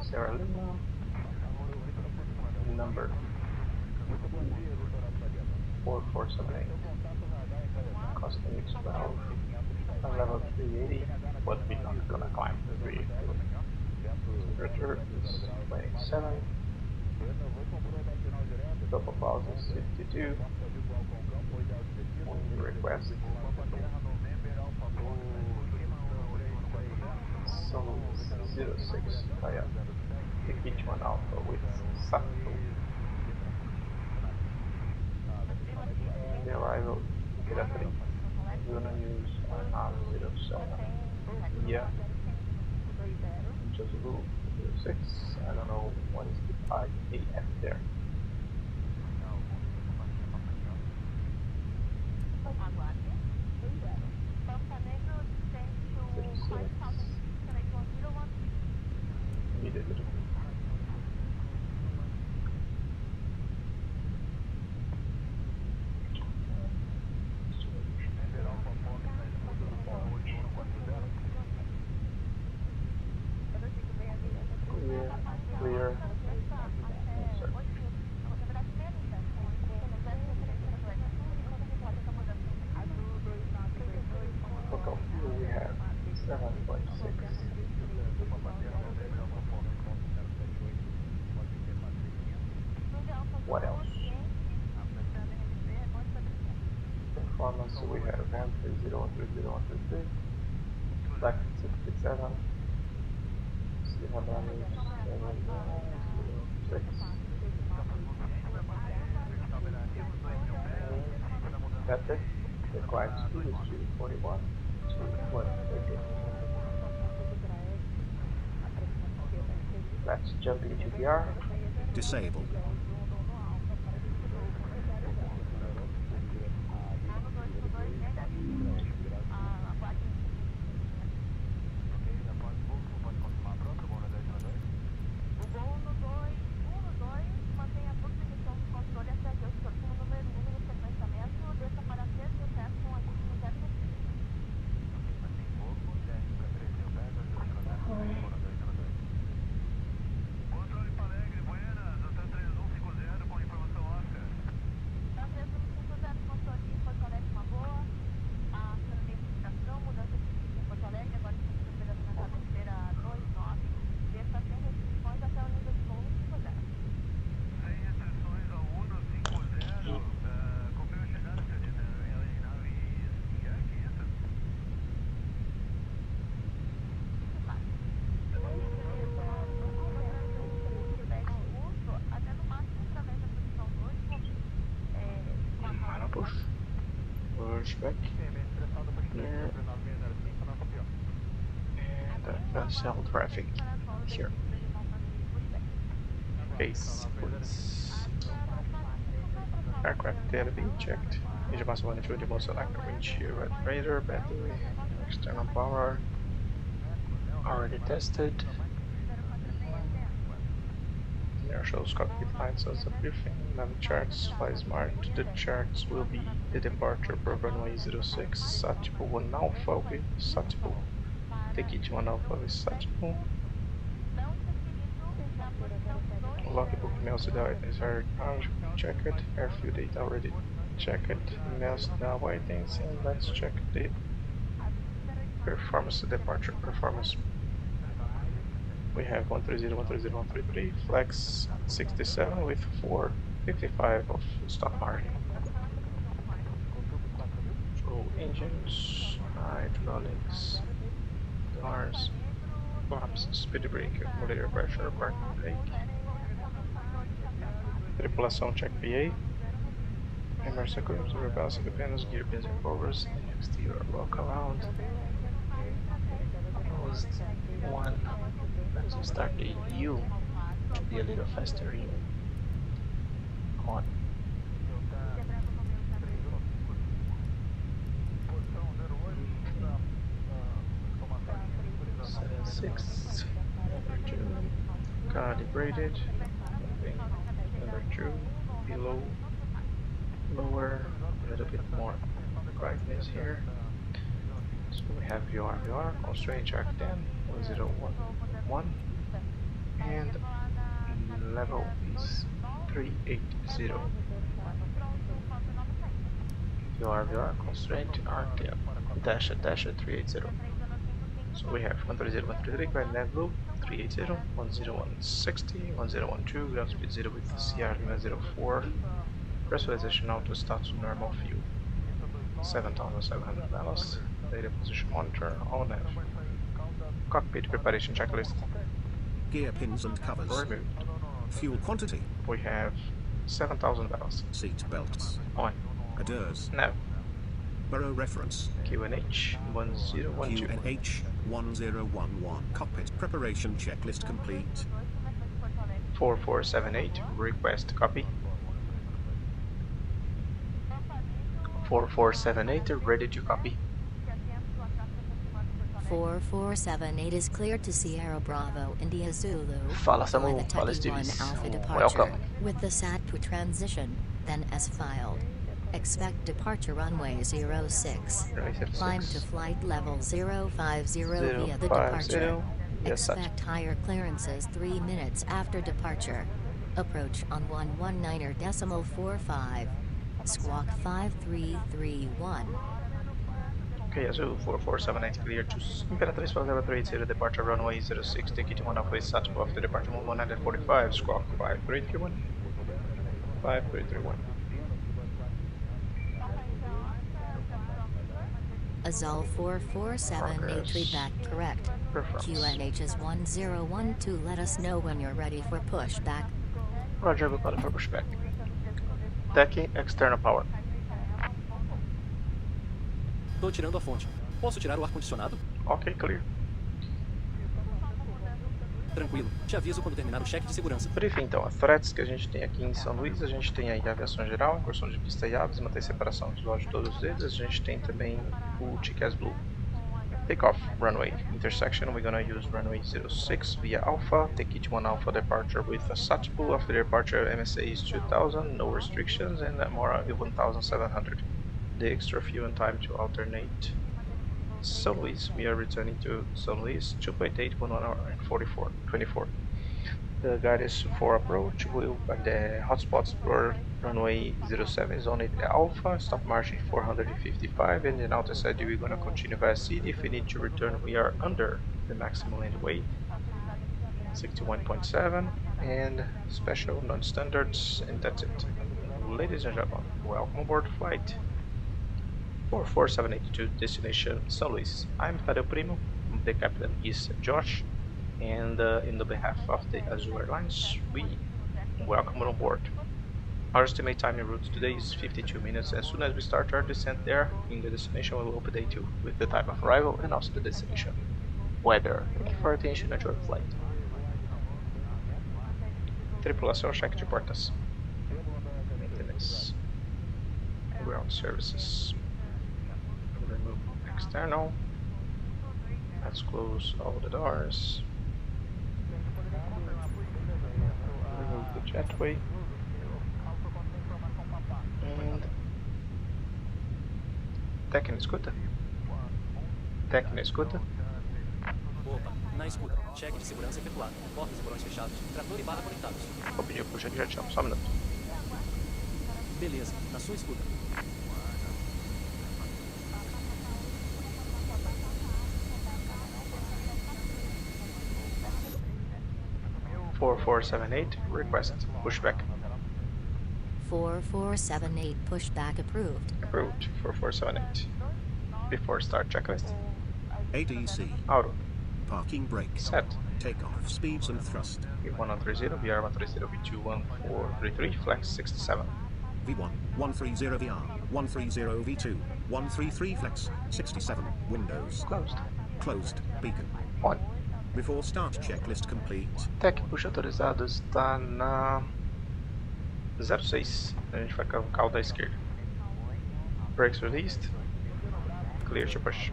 Sierra Lima, number 4478, custom X12, level 380, but we're not gonna climb the 380. Temperature is 27, total pulse is 52, only request some 06 via take each one alpha with Sato. The arrival directly, we're gonna use an ARZOPA, yeah, just blue 06, I don't know what is the IAF there. Immediately. Clear. Okay, we have 7.6. What else? Performance, we have 130, 130, 133, black 67, 706. That's it. The quiet speed is 241 to 130. Let's jump into VR. Disabled. Push back here, and cell traffic here. Base, please. Aircraft data being checked. Engine mass 120, most select windshield, red radar, battery, external power. Already tested. Shows cockpit lines as a briefing, nav charts, fly smart. The charts will be the departure per runway 06, Satpo 1 alpha with Satpo. Take each one alpha with Satpo. Logbook mails data is already checked, airfield data already checked, mails now waiting, and let's check the performance, departure performance. We have 130, 130, 133, flex 67 with 455 of stop margin. So engines, hydraulics, doors, flaps, speed brake, accumulator pressure, parking brake. Tripulação check PA. Emergency curves, rebalancing the panels, gear pins and covers, exterior walk around. Closed one. Let's start the U to be a little faster here. On. 76. Number 2. Calibrated. Number 2. Below. Lower. A little bit more brightness here. So we have VR, constraint track 10, 1011, and level is 380. VR constraint RTL dash 380. So we have 130, 133 ground level 380, 10160, 1012, ground speed 0 with CR limit 04, pressurization auto start to normal fuel, 7700 balance, data position monitor, on nav. Cockpit preparation checklist. Gear pins and covers. Removed. Fuel quantity. We have 7000 barrels. Seat belts. On. ADIRS. Nav. Burrow reference. QNH 1012. QNH 1011. Cockpit preparation checklist complete. 4478. Request copy. 4478. Ready to copy. 4478 is cleared to Sierra Bravo India Zulu. Fala Samu, fala LiveATC Steves. 1 Alpha departure. Welcome. With the SAT to transition, then S filed. Expect departure runway 06. Climb to flight level 050 via the departure. Expect higher clearances 3 minutes after departure. Approach on 119.45. Squawk 5331. Okay, Azul 4478 clear to Imperatriz for level 380, departure runway 06, ticket 1 halfway SAT after departure 145, squawk 5331. 5331. Azul 4478 feedback correct. Preference. QNH is 1012. Let us know when you're ready for pushback. Roger, we'll call it for pushback. Decking external power. Tô tirando a fonte. Posso tirar o ar-condicionado? Ok, clear. Tranquilo. Te aviso quando terminar o cheque de segurança. Briefing então, as threats que a gente tem aqui em São Luís, a gente tem aí a aviação geral, incursão de pista e aves, manter separação visual de todos eles, a gente tem também o TCAS Blue. Takeoff, runway, intersection, we're gonna use runway 06 via Alpha, take it 1 Alpha departure with a SAT pool, after departure MSA is 2000, no restrictions, and MORA 1700. The extra fuel and time to alternate. São Luís, we are returning to São Luís, 2.8, 1 hour and 24. The guidance for approach will the hotspots for runway 07 is only the Alpha, stop margin 455, and then outside we're gonna continue via CD. If we need to return, we are under the maximum land weight, 61.7, and special non-standards, and that's it. Ladies and gentlemen, welcome aboard flight 44782 to destination São Luís. I'm Tadeu Primo, the captain is Josh, and in the behalf of the Azul Airlines, we welcome on board. Our estimate time en route today is 52 minutes. As soon as we start our descent there, in the destination we will update you with the time of arrival and also the destination weather. Thank you for your attention and your flight. Tripulação, cheque de portas. Maintenance. Ground services. Remove external. Let's close all the doors. Remove the jetway. And Tech na escuta? Tech na escuta? Opa, na escuta. Cheque de segurança efetuado. Portas e porões fechados. Trator e barra conectados. Vou pedir pro chefe, já te chamo, só um minuto. Beleza, na sua escuta. Four 478, request pushback. 4478 pushback approved. Approved. 4478. Before start checklist. ADC. Auto. Parking brake. Set. Takeoff speeds and thrust. V1030, VR130, V21433, flex 67. V1, 130 VR, 130 V2, 133 flex, 67, windows. Closed. Closed, beacon. On. Before start checklist complete. Tech push autorizado está na 06. A gente vai colocar o da esquerda. Brakes released. Clear to push.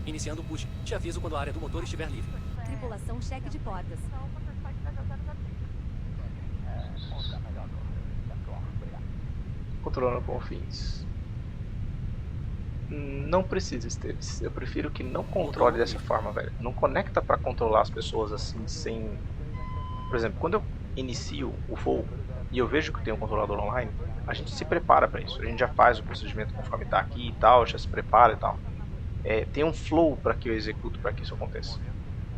Iniciando o push. Te aviso quando a área do motor estiver livre. Tripulação, cheque de portas. Controlando confins. Não precisa, Esteves. Eu prefiro que não controle dessa forma, velho. Não conecta pra controlar as pessoas assim, sem por exemplo, quando eu inicio o voo e eu vejo que tem um controlador online, a gente se prepara para isso. A gente já faz o procedimento conforme está aqui e tal, já se prepara e tal. Tem um flow para que eu executo para que isso aconteça.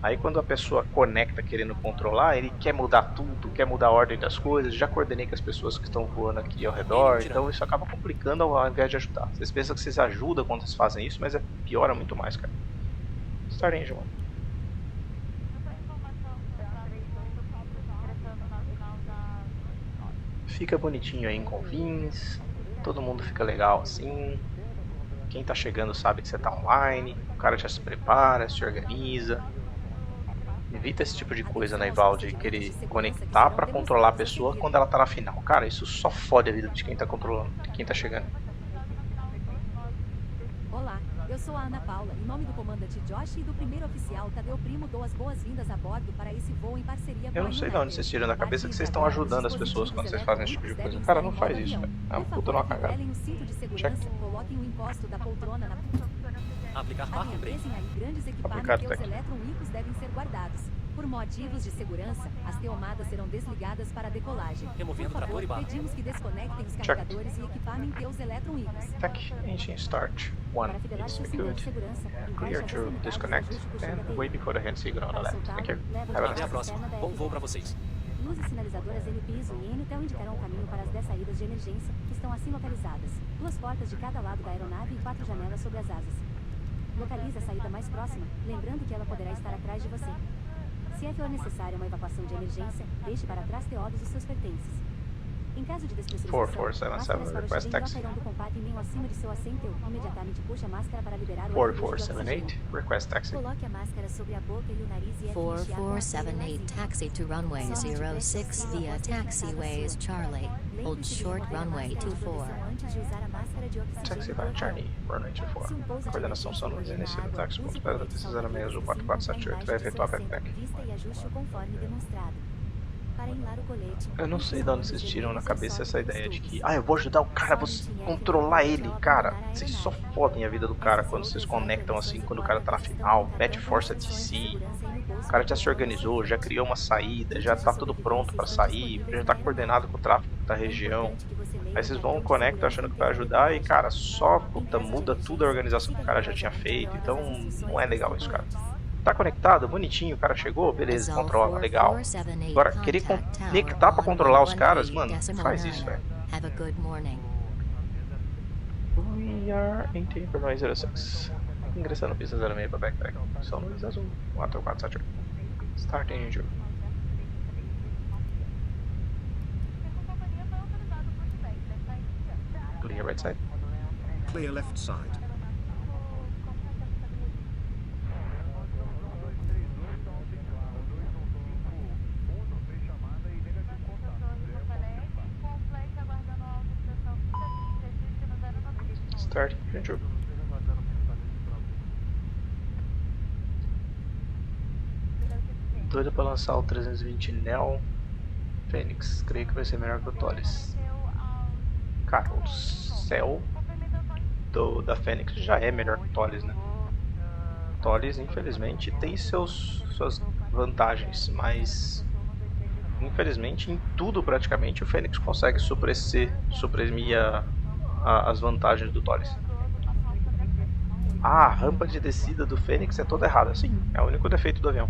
Aí quando a pessoa conecta querendo controlar, ele quer mudar tudo, quer mudar a ordem das coisas. Já coordenei com as pessoas que estão voando aqui ao redor, então isso acaba complicando ao invés de ajudar. Vocês pensam que vocês ajudam quando vocês fazem isso, mas piora muito mais, cara. Start engine, mano. Fica bonitinho aí em confins, todo mundo fica legal assim. Quem tá chegando sabe que você tá online, o cara já se prepara, se organiza. Evita esse tipo de coisa, né, Ival, de querer conectar pra controlar a pessoa quando ela tá na final. Cara, isso só fode a vida de quem tá controlando, de quem tá chegando. Olá, eu sou a Ana Paula, em nome do comandante Josh e do primeiro oficial Tadeu Primo, dou as boas-vindas a bordo para esse voo em parceria com Eu não sei de onde vocês tiram da cabeça que vocês estão ajudando as pessoas quando vocês fazem esse tipo de coisa. Cara, não faz isso, velho. É uma puta numa cagada. Check. Coloquem o encosto da poltrona na... Aplicar parque and brake. Grandes Aplicar equipamentos tech. eletronicos devem ser guardados. Por motivos de segurança, as tomadas serão desligadas para a decolagem. Removendo Por favor, trator e barra. pedimos que desconectem os Check. carregadores e equipamentem os eletronicos. Tech engine start. 1. It's secured. Clear to disconnect. And waiting for the hand signal on the left. Thank you. Have a Até nice a day. próxima. Bom voo pra vocês. Luzes sinalizadoras NPISO e NTEL indicarão o caminho para as 10 saídas de emergência, que estão assim localizadas. 2 portas de cada lado da aeronave e 4 janelas sobre as asas. Localize a saída mais próxima, lembrando que ela poderá estar atrás de você. Se for necessária uma evacuação de emergência, deixe para trás todos os seus pertences. Em caso de despressurização, 4477 request taxi. sairão do compartimento acima de seu assento. Imediatamente puxe a máscara para liberar o 4478 request taxi. Coloque a máscara sobre a boca e o nariz e 4478 taxi to runway 06 via taxiways Charlie. Hold short runway 24. Antes de usar a máscara de oxigênio. Taxi by Charlie, runway 24. Coordenação São Luís, início do táxi, ponto para precisar a meia azul 4478, vai efetuar backpack. Vista e ajuste conforme demonstrado. Para enlar o colete. Eu não sei de onde vocês tiram na cabeça essa ideia de que, eu vou ajudar o cara, vou controlar ele. Cara, vocês só fodem a vida do cara quando vocês conectam assim, quando o cara tá na final, mete força de si. O cara já se organizou, já criou uma saída, já tá tudo pronto pra sair, já tá coordenado com o tráfego da região. Aí vocês vão, conectam achando que vai ajudar e, cara, só puta, muda tudo a organização que o cara já tinha feito. Então não é legal isso, cara. Tá conectado, bonitinho, o cara chegou, beleza, controla, legal. Agora, querer conectar pra controlar os caras, mano, não faz isso, velho. We are entering for noise 06. Ingressando pista 06 para backpack. São Luís Azul, 4478. Start engine. Clear right side. Clear left side. Start engine. Doido pra lançar o 320 Neo Fênix. Creio que vai ser melhor que o Tolis. Cara, o céu da Fênix já é melhor que o Tolis, né? O Tolis, infelizmente, tem suas vantagens, mas infelizmente em tudo praticamente o Fênix consegue suprimir as vantagens do Tolis. A rampa de descida do Fênix é toda errada, sim, é o único defeito do avião.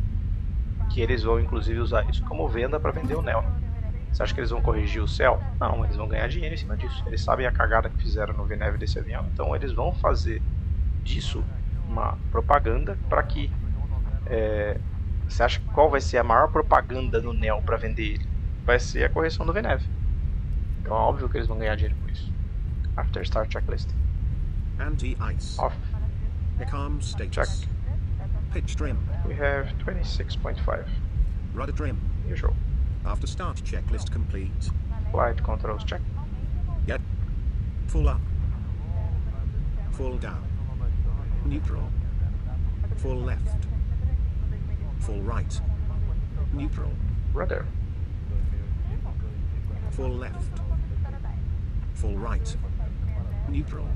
Que eles vão inclusive usar isso como venda para vender o Neo. Você acha que eles vão corrigir o céu? Não, eles vão ganhar dinheiro em cima disso. Eles sabem a cagada que fizeram no VNAV desse avião, então eles vão fazer disso uma propaganda para que... você acha qual vai ser a maior propaganda no Neo para vender ele? Vai ser a correção do VNAV. Então é óbvio que eles vão ganhar dinheiro com isso. After start checklist. Anti-ice. Off. Calm status. Check. Pitch trim. We have 26.5. Rudder trim. Usual. After start checklist complete. Flight controls check. Yep. Full up. Full down. Neutral. Full left. Full right. Neutral. Rudder. Full left. Full right. Neutral.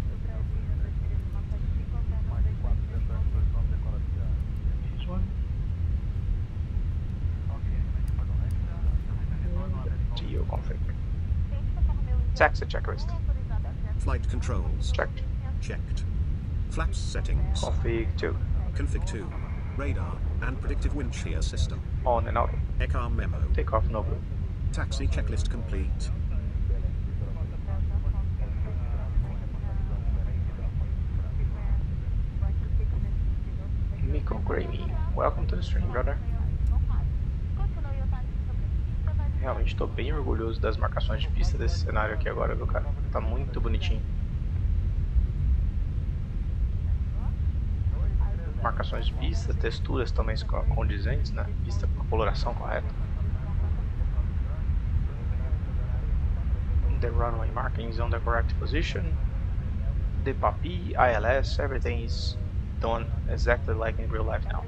This one. CEO config. Taxi checklist. Flight controls. Checked. Checked. Flaps settings. Config 2. Config 2. Radar and predictive wind shear system. On and auto. ECAR memo. Takeoff no blue. Taxi checklist complete. Miko Grammy, welcome to the stream, brother. Realmente estou bem orgulhoso das marcações de pista desse cenário aqui agora, viu, cara? Tá muito bonitinho. Marcações de pista, texturas também condizentes, né? Pista com a coloração correta. The runway markings on the correct position. The PAPI, ILS, everything is done exactly like in real life now.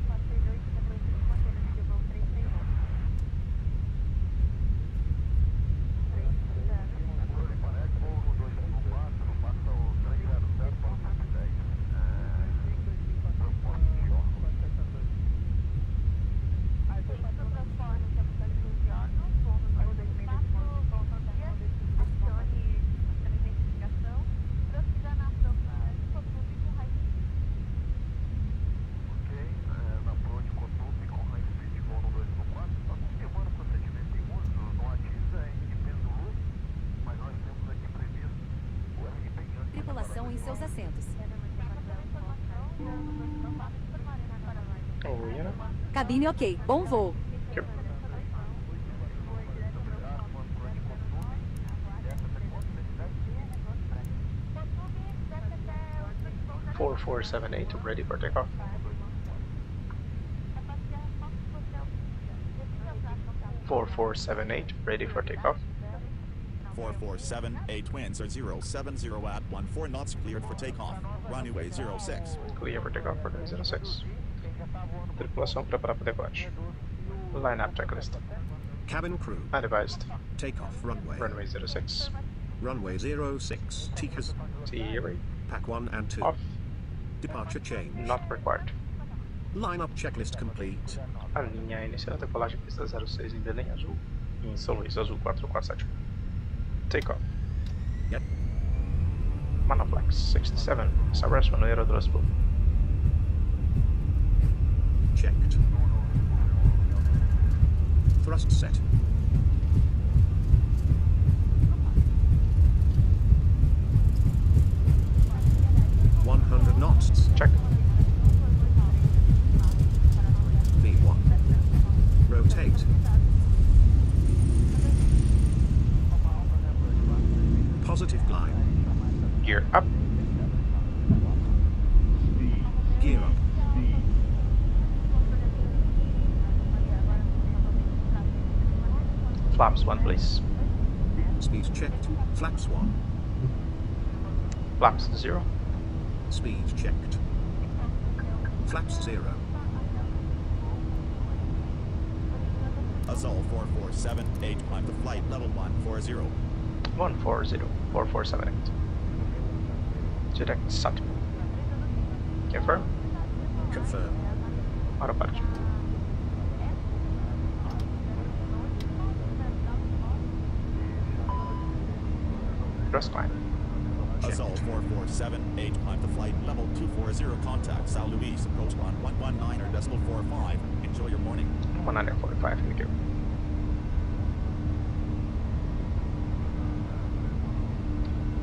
Tripulação em seus assentos. Oh, yeah. Cabine ok. Bom voo. Yep. Four, 478 ready for takeoff. Four, 478 ready for takeoff. 4478 winds are 070 at 14 knots, cleared for takeoff. Runway 06. Clear for takeoff for 06. Tripulação preparada para decolagem. Line-up checklist. Cabin crew. Advised. Takeoff runway. Runway 06. Runway 06. TCAS. Theory. Pack 1 and 2. Off. Departure change. Not required. Line-up checklist complete. A linha inicial da decolagem pista 06 em Belém Azul. Em São Luís Azul 447. Takeoff. Yep. Manaflex 67. Southwest runway aerodrosal. Checked. Thrust set. knots. Check. V1. Rotate. Positive glide. Gear up. Gear up. Flaps 1, please. Speed checked. Flaps 1. Flaps 0. Speed checked. Flaps 0. Azul 4478, climb to flight level 140. 140 4478. Direct SAT. Confirm. Confirm. Autopilot. Thrust climb. Azul 4478, climb to flight level 240, contact São Luís, approach 1119.45. Enjoy your morning. 145, thank you.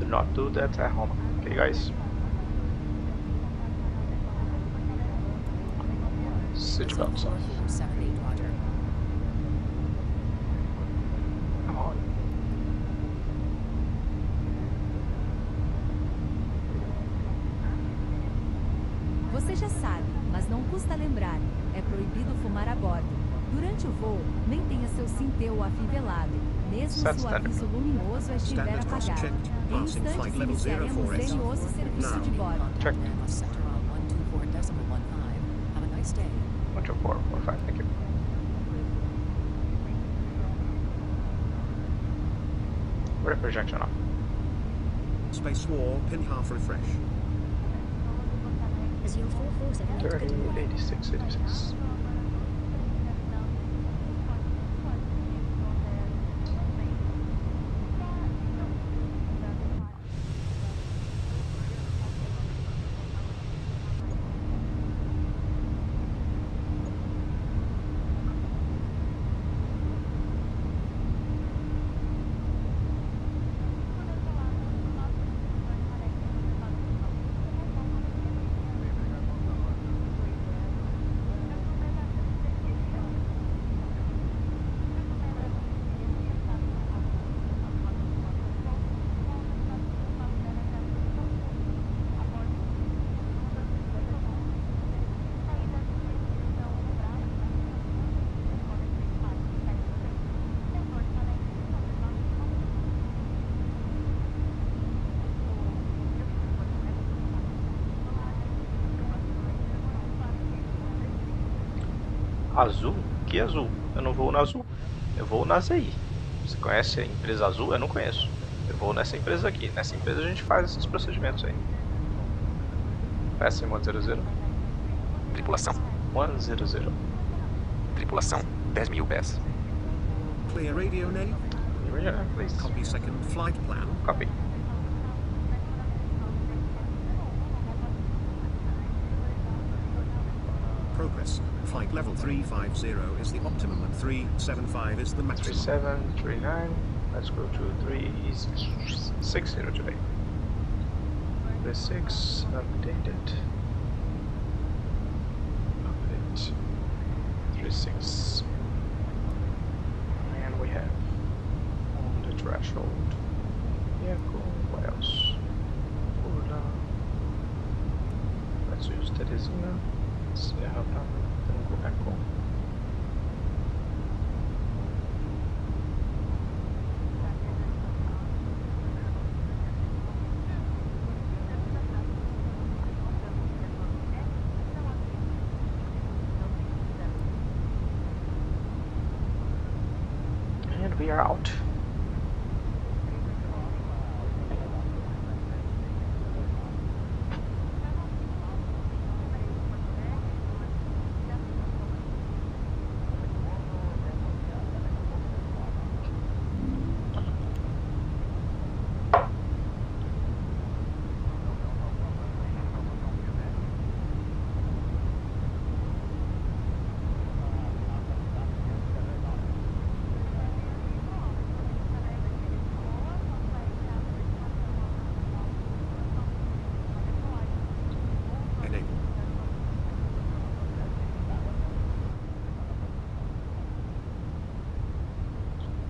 Do not do that at home, okay guys? Seatbelts off. 78 Roger. Come on. Você já sabe, mas não custa lembrar. É proibido fumar a bordo. Durante o voo, mantenha seu cintel afivelado, mesmo se o aviso luminoso estiver Standard cost apagado. checked. Em Passing instantes flight level iniciaremos 04S. lenioso serviço de bordo. Check. Center on 124.15. Have a nice day. 12445, thank you. Rip projection off. Space war, pin half refresh. Azul 4478. 30, 86, 86. Azul? Que azul? Eu não vou na Azul. Eu vou na ZI. Você conhece a empresa Azul? Eu não conheço. Eu vou nessa empresa aqui. Nessa empresa a gente faz esses procedimentos aí. Passing 100. Tripulação. 100. Tripulação. 10.000 pés. Clear radio name. Yeah, please. Copy second flight plan. Copy. Progress. Flight level 350 is the optimum and 375 is the maximum. 3739. Let's go to 360 today. 36 updated. Update. 36. And we have on the threshold. Vehicle. What else? Order. Let's use Teresina. Serra Tango Echo. And we are out.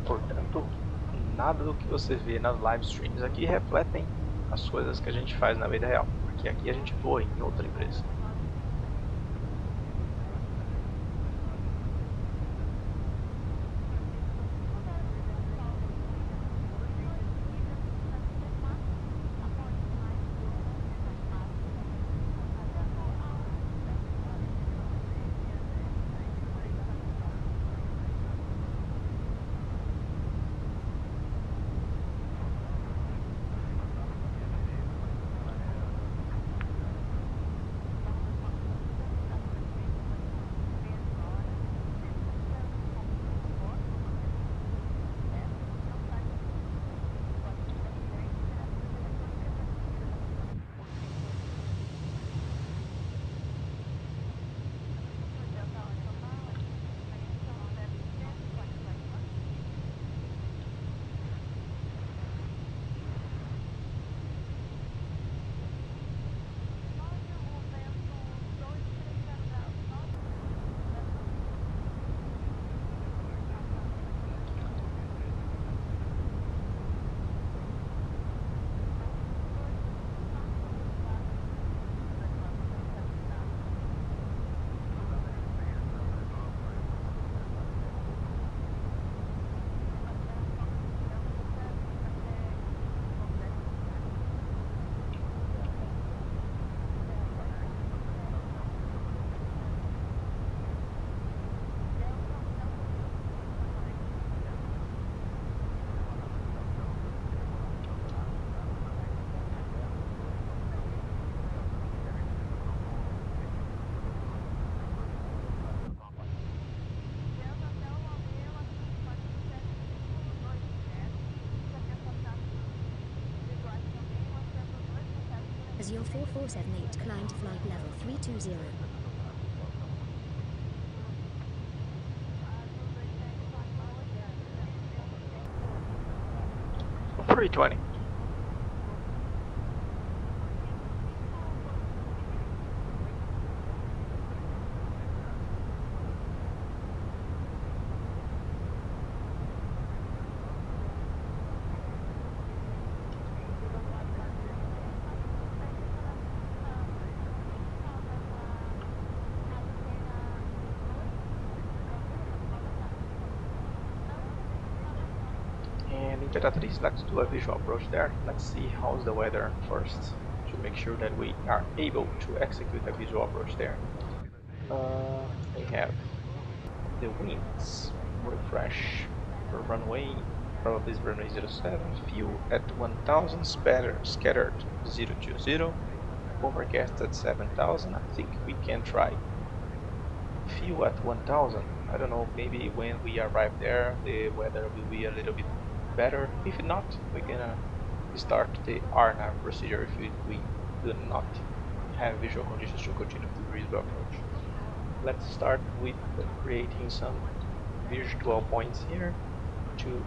Portanto, nada do que você vê nas live streams aqui refletem as coisas que a gente faz na vida real, porque aqui a gente voa em outra empresa. As your 4478 climb to flight level 320. $320. Imperatriz, let's do a visual approach there. Let's see how's the weather first to make sure that we are able to execute a visual approach there. We have the winds. Refresh the runway, probably is runway 07, fuel at 1000, scattered 020, overcast at 7000. I think we can try fuel at 1000. I don't know, maybe when we arrive there the weather will be a little bit better. If not, we're gonna start the RNAV procedure if we do not have visual conditions to continue the visual approach. Let's start with creating some visual points here to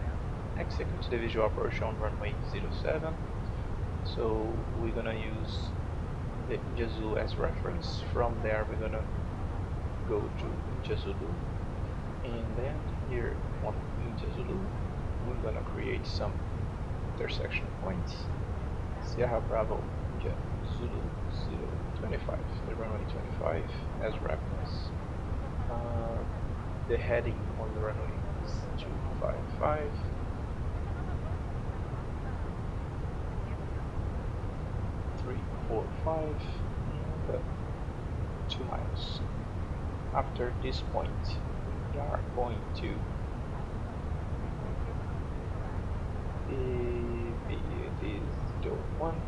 execute the visual approach on runway 07. So we're gonna use the Injazulu as reference. From there we're gonna go to Injazulu, and then here on Injazulu we're gonna create some intersection points. Sierra Bravo Injazulu 025, the runway 25 as reference. The heading on the runway is 255. Three, 4, 5, and 2 miles. After this point, we are going to it is 1.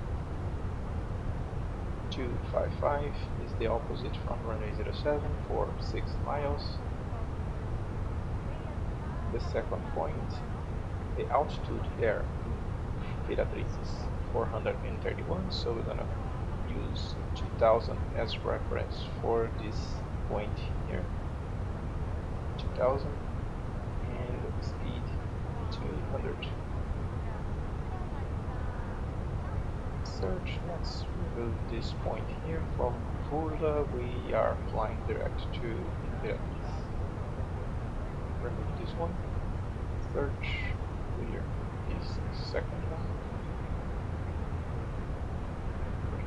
255 is the opposite from runway 07 for 6 miles. The second point, the altitude there in Imperatriz is 431, so we're gonna use 2000 as reference for this point here. 2000, and speed 200. Search, let's remove this point here. From Furla we are flying direct to Imperatriz. Remove this one. Search, clear is the second one.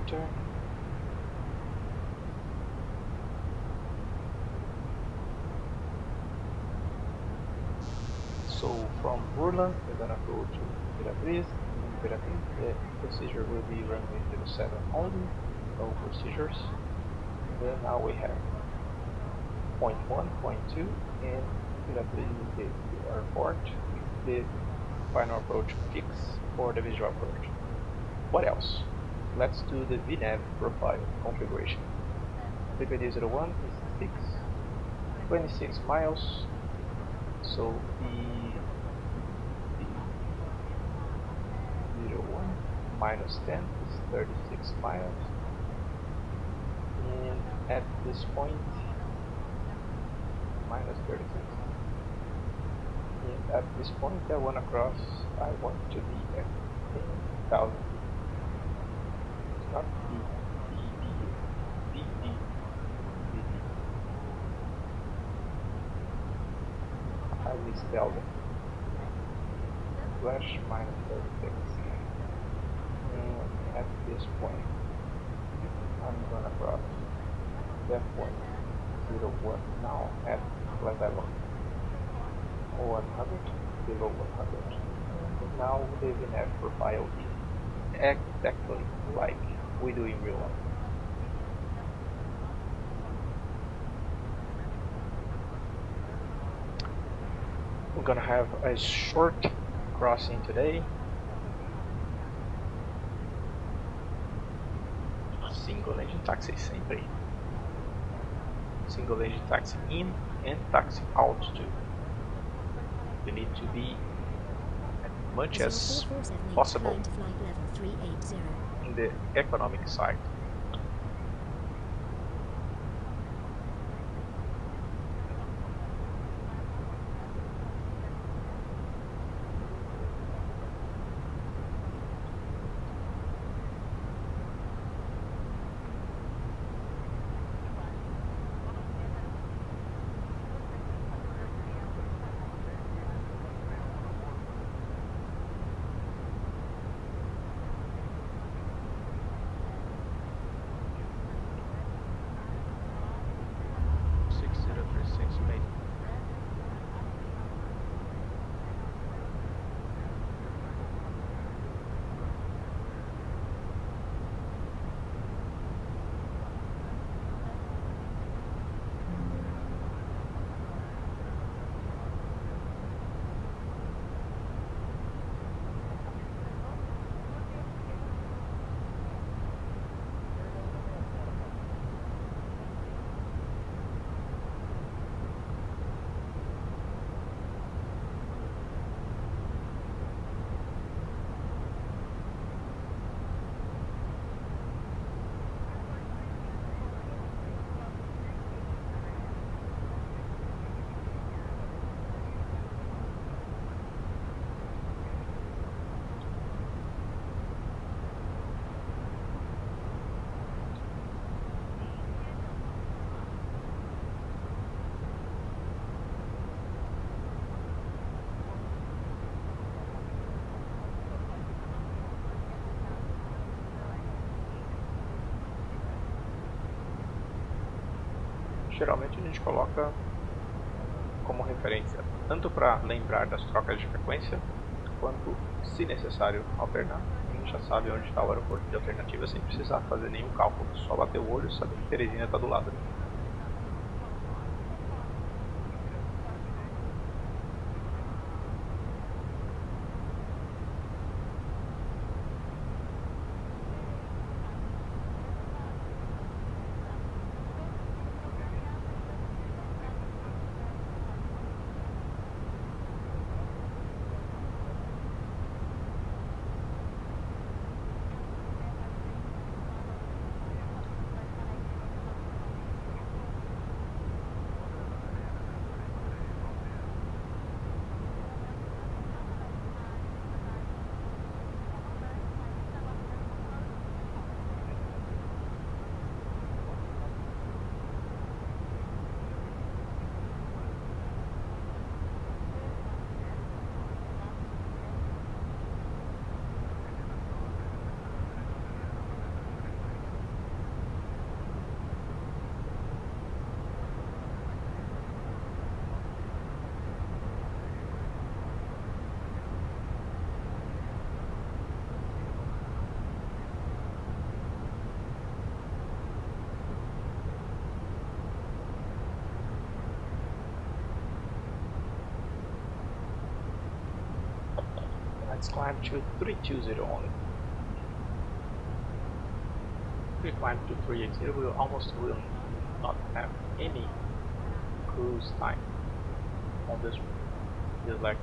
Return. So from Burla we're gonna go to Imperatriz. Imperatriz, the procedure will be runway 07 only, no procedures. Then now we have point 1, point 2, and Imperatriz is the airport with the final approach fix for the visual approach. What else? Let's do the VNAV profile configuration. PPD01 is 26 miles, so the 01 minus 10 is 36 miles, and at this point minus 36, and at this point I want to cross, I want to be at 10,000, not BD, I misspelled it, slash minus 36. And at this point I'm gonna cross that point 01 now at level 100, below 100. And now the VNAV profile is exactly like we do in real life. We're gonna have a short crossing today. Single engine taxi sempre. Single engine taxi in and taxi out too. You need to be as much as possible in the economic side. geralmente a gente coloca como referência, tanto para lembrar das trocas de frequência, quanto, se necessário, alternar. A gente já sabe onde está o aeroporto de alternativa sem precisar fazer nenhum cálculo, só bater o olho e saber que Teresina está do lado. Let's climb to 320 only. If we climb to 380, we will not have any cruise time on this one. Just like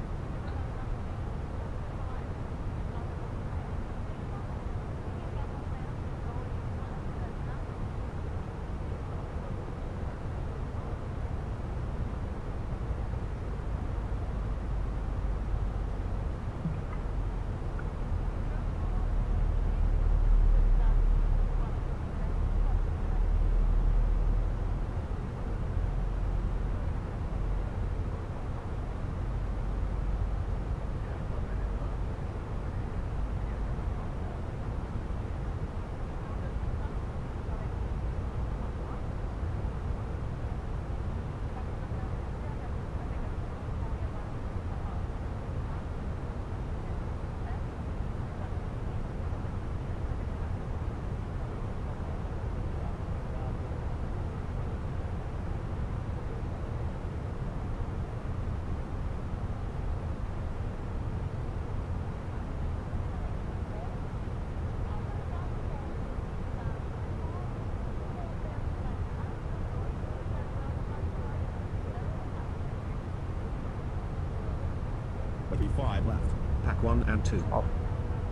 Five left. Pack 1 and 2. off,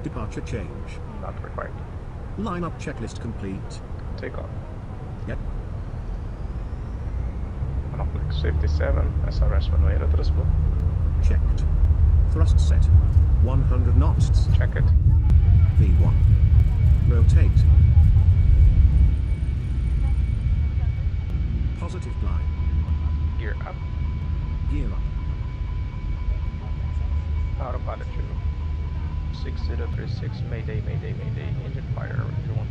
Departure change. not required. Lineup checklist complete. Take off. Yep. Conflict 57, SRS runway retrasable. Checked. Thrust set. 100 knots. Check it. V1. Rotate. Positive climb. Gear up. Gear up. Autopilot 6036, Mayday, Mayday, Mayday. Engine fire, engine 1.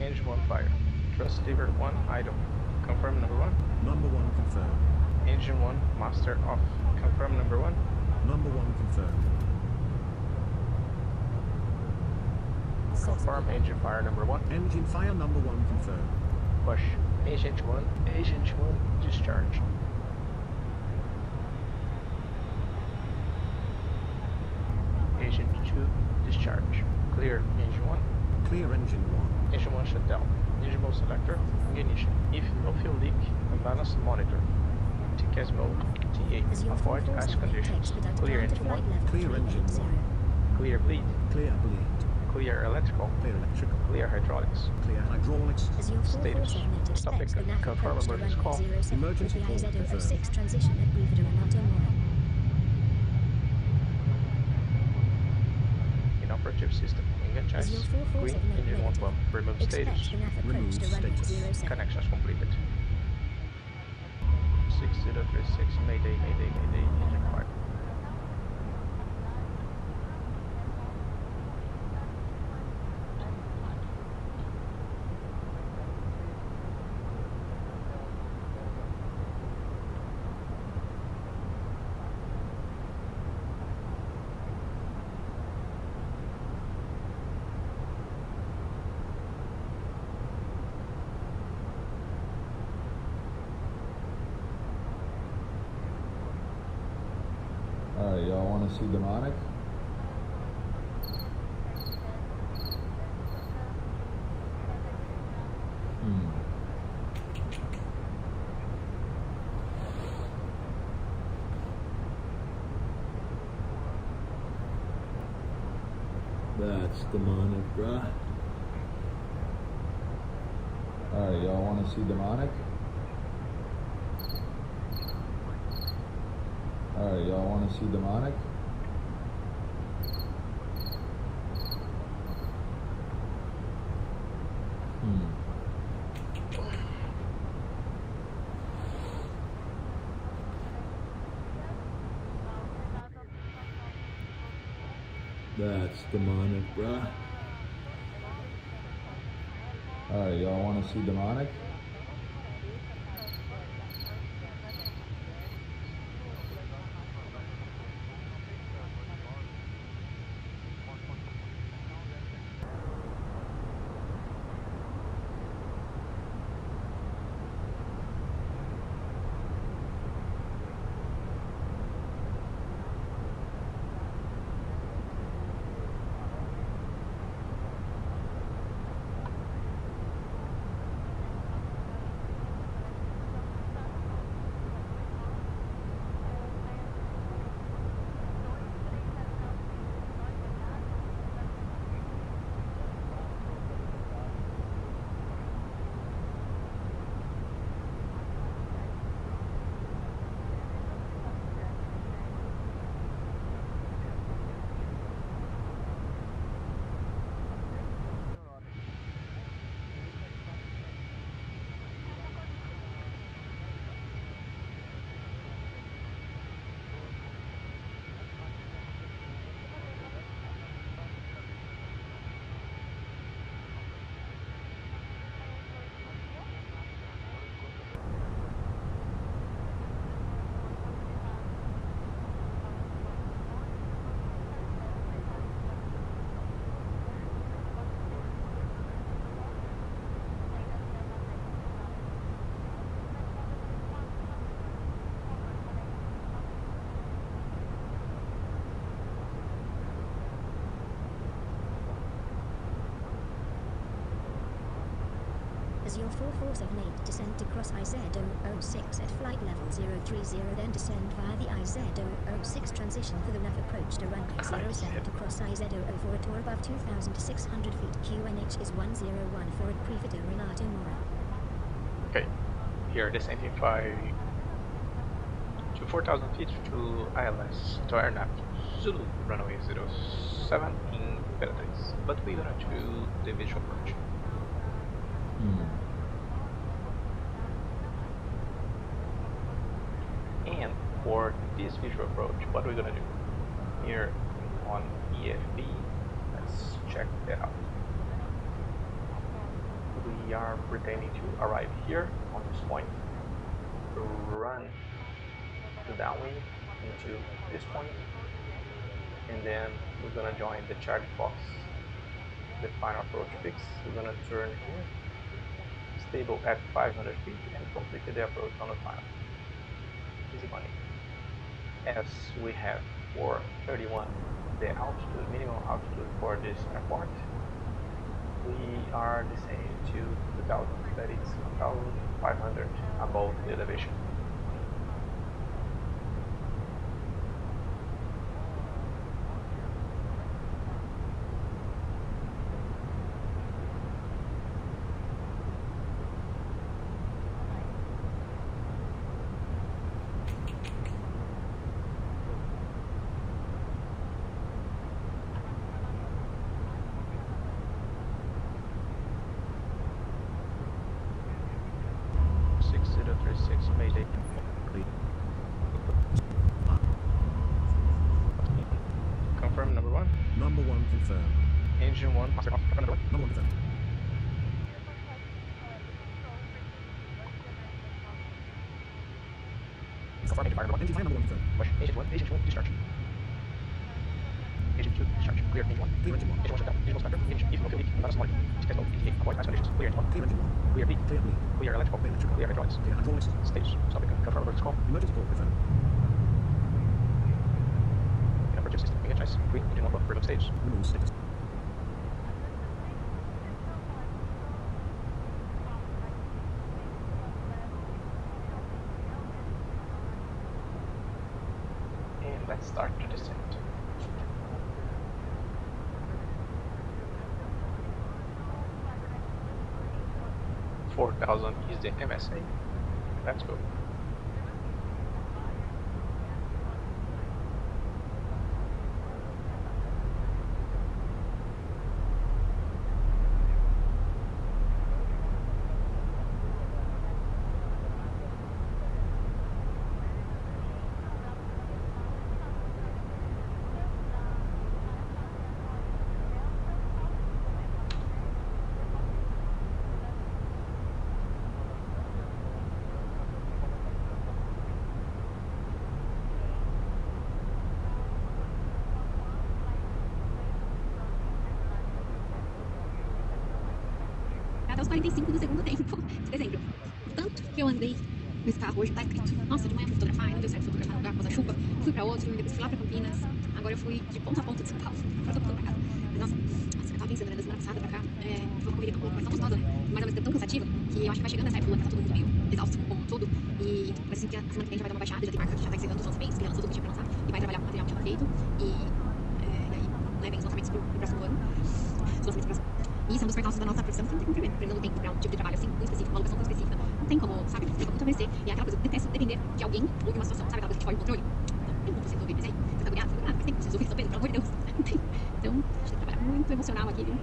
Engine 1 fire. Thrust lever 1 idle. Confirm number 1. Number 1 confirmed. Engine 1 master off. Confirm number 1. Number 1 confirmed. Confirm engine fire number 1. Engine fire number 1 confirmed. Push. Agent 1, Agent 1, discharge. Agent 2, discharge. Clear engine 1. Clear engine 1. Engine 1 shut down. Engine mode selector, ignition. If no fuel leak, unbalance monitor. TCAS mode, T8. Avoid ice conditions. Clear engine 1. Clear engine 1. Clear bleed. Clear bleed. Clear electrical. Clear electrical. Clear hydraulics. Clear hydraulics. Status. Topic. Confirm emergency call. Emergency call confirmed. transition at Brevet Renato Mora. Inoperative system. Engage. Green engine 1 pump. Remove status. Remove status. Connections completed. 6036, Mayday, Mayday, Mayday, engine fire. Alright, y'all want to see demonic? That's demonic, bruh. Alright, y'all want to see demonic? Alright, y'all want to see demonic? That's demonic, bruh. Alright, y'all want to see demonic? Azure 4478 descend to cross IZ-06 at flight level 030, then descend via the IZ-06 transition for the left approach to runway 07 to cross IZ-04 at or above 2,600 feet. QNH is 101 for at Prefito Renato Mora. Okay, here descending to 4,000 feet to ILS, to airnav Zulu, runway 07 in Imperatriz, but we're gonna do the visual approach. And for this visual approach, what we're gonna do here on EFB, let's check that out. We are pretending to arrive here on this point, run the downwind into this point, and then we're gonna join the Charlie Fox, the final approach fix. We're gonna turn here, stable at 500 feet, and complete the approach on the final. Easy money. As we have 431 the altitude, minimum altitude for this airport, we are descending to 2,000, that is 1,500 above the elevation. Mayday. Confirm number one. Number one confirmed. Engine one. Confirm number one. Number one confirmed. Confirm engine fire number one. Engine fire number one confirmed. Engine one discharge. Engine two discharge. Clear engine one. Clear engine one. Engine one shut down. Engine one spectrum. Engine even fuel leak. Not a small leak. Test low. Indicate avoid ice conditions. Clear engine one. Clear engine one. Clear B. Clear B. Clear electrical. Clear electrical. Clear hydraulics. Clear hydraulics. Stage. Stopping. Confirm emergency call. Emergency call confirmed. stage. Remove status. And let's start to descend. 4,000 is the MSA. Let's go. Até os 45 do segundo tempo de dezembro. Tanto que eu andei nesse carro hoje, tá escrito. Nossa, de manhã fui fotografar, não deu certo fotografar num lugar por causa da chuva. Fui pra outro, depois fui lá pra Campinas. Agora eu fui de ponta a ponta de São Paulo. Quase eu tô pra casa. Mas nossa, eu tava pensando, né, da semana passada pra cá, foi uma corrida tão louca, mas tão gostosa, né? Mas ao mesmo tempo tão cansativa, que eu acho que vai chegando nessa época do ano, tá todo mundo meio exausto com tudo. E parece que a semana que vem já vai dar uma baixada, já tem marca que já tá encerrando os lançamentos, que lançou tudo que tinha pra lançar, e vai trabalhar com o material que já tá feito. E aí, né, vem os lançamentos pro próximo ano. Os lançamentos pro próximo. E isso é um dos percalços da nossa profissão, que você não tem como prever, prendendo tempo pra um tipo de trabalho assim, muito específico, uma locação tão específica. Não tem como, sabe, fica muito a vencer. E é aquela coisa, eu detesto depender de alguém ou de uma situação, sabe, aquela coisa que foge do controle. Não tem como você resolver, mas aí, você tá agoniado, mas tem como você resolver, pelo amor de Deus. Não tem. Então, a gente tem que trabalhar muito emocional aqui, viu?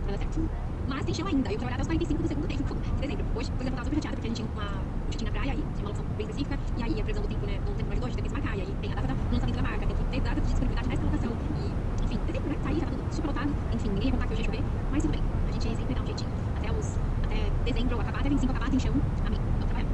Pra dar certo. Mas tem chão ainda, eu vou trabalhar até os 45 do segundo tempo de dezembro. Hoje, por exemplo, eu tava super chateada porque a gente tinha um check-in na praia, aí tinha uma locação bem específica, e aí a previsão do tempo, né, não tem mais de hoje, tem que se marcar, e aí tem a data do lançamento da marca, tem que ter data de disponibilidade dessa locação, e, enfim, dezembro, né, tá aí, já tá tudo super lotado, enfim, ninguém ia contar que hoje ia chover, mas tudo bem, a gente sempre dá um jeitinho, até dezembro acabar, até 25 acabar, tem chão, amém, vamos trabalhar.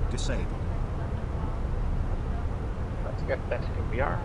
Disable. Let's get that in VR.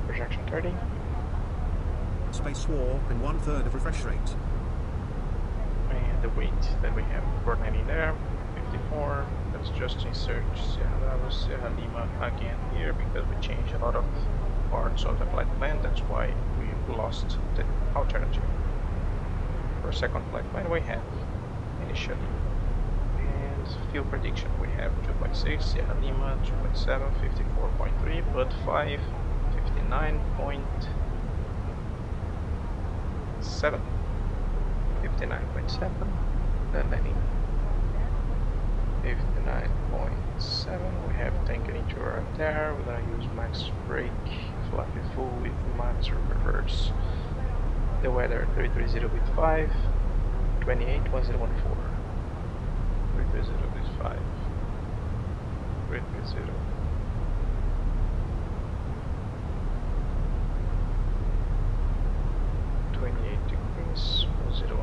Projection 30. Space warp and 1/3 of refresh rate. And the the weight that we have for landing there. 54. Let's just insert Sierra Lima again here because we changed a lot of parts of the flight plan. That's why we lost the alternative. For second flight plan we have initially. And fuel prediction we have 2.6, Sierra Lima 2.7, 54.3, but 5, 59.7. 59.7, then landing 59.7. We have tank into right there. We're gonna use max brake, flappy full with max reverse. The weather 330 with 5, 28, 1014. 330 with 5, 330. Degrees 1014.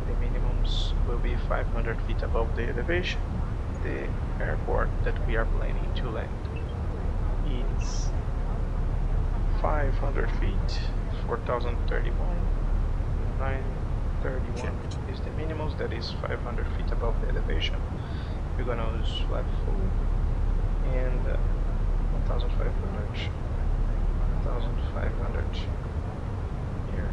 The minimums will be 500 feet above the elevation. The airport that we are planning to land is 500 feet, 4031, 931 is the minimums, that is 500 feet above the elevation. We're gonna use flat full and 1500 here.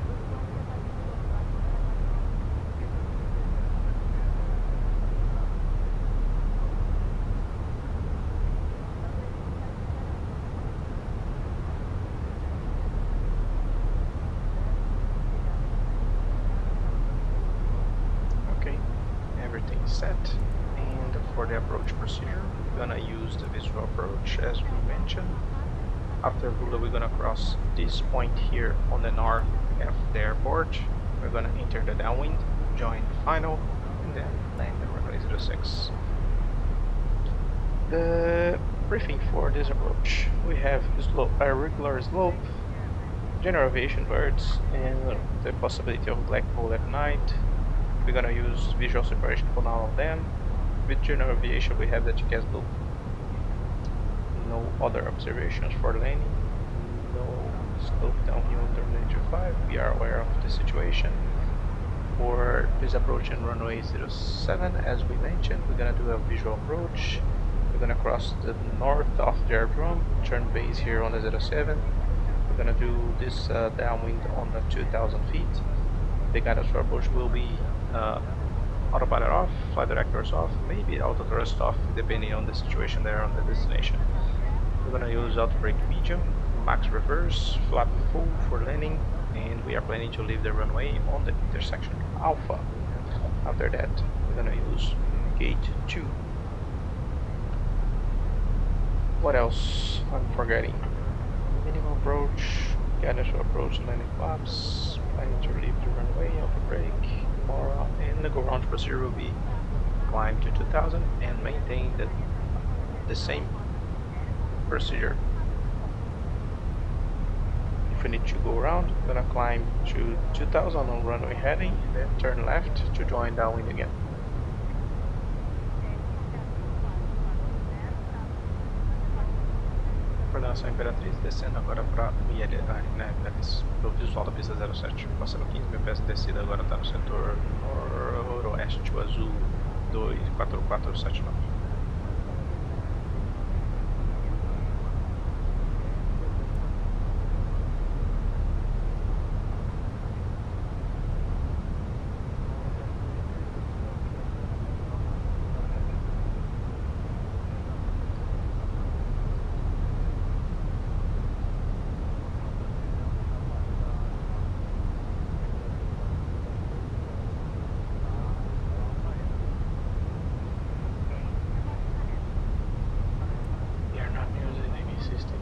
Okay, everything is set. And for the approach procedure, we're gonna use the visual approach as we mentioned. After Vula, we're gonna cross this point here on the north of the airport. We're gonna enter the downwind, join final, and then land the runway 06. The briefing for this approach: we have a regular slope, general aviation birds, and the possibility of black hole at night. We're gonna use visual separation for all of them. With general aviation, we have the GCAS loop. No other observations for landing. No slope downhill under 95. We are aware of the situation. For this approach in runway 07, as we mentioned, we're gonna do a visual approach. We're gonna cross the north of the aerodrome, turn base here on the 07. We're gonna do this downwind on the 2000 feet. The guidance for approach will be autopilot off, flight directors off, maybe auto thrust off, depending on the situation there on the destination. We're gonna use auto brake medium, max reverse, flap full for landing, and we are planning to leave the runway on the intersection Alpha. After that, we're gonna use gate 2. What else I'm forgetting? Minimum approach, guidance for approach, landing flaps, planning to leave the runway, auto brake, and the go-round procedure will be climb to 2000 and maintain the same procedure. If we need to go around, we're gonna climb to 2000 on runway heading, then turn left to join downwind again. Coordenação Imperatriz, descendo agora para o ILH, né, do visual da pista 07, passando 15.000 pés de descida, agora está no setor noroeste, o azul 24479.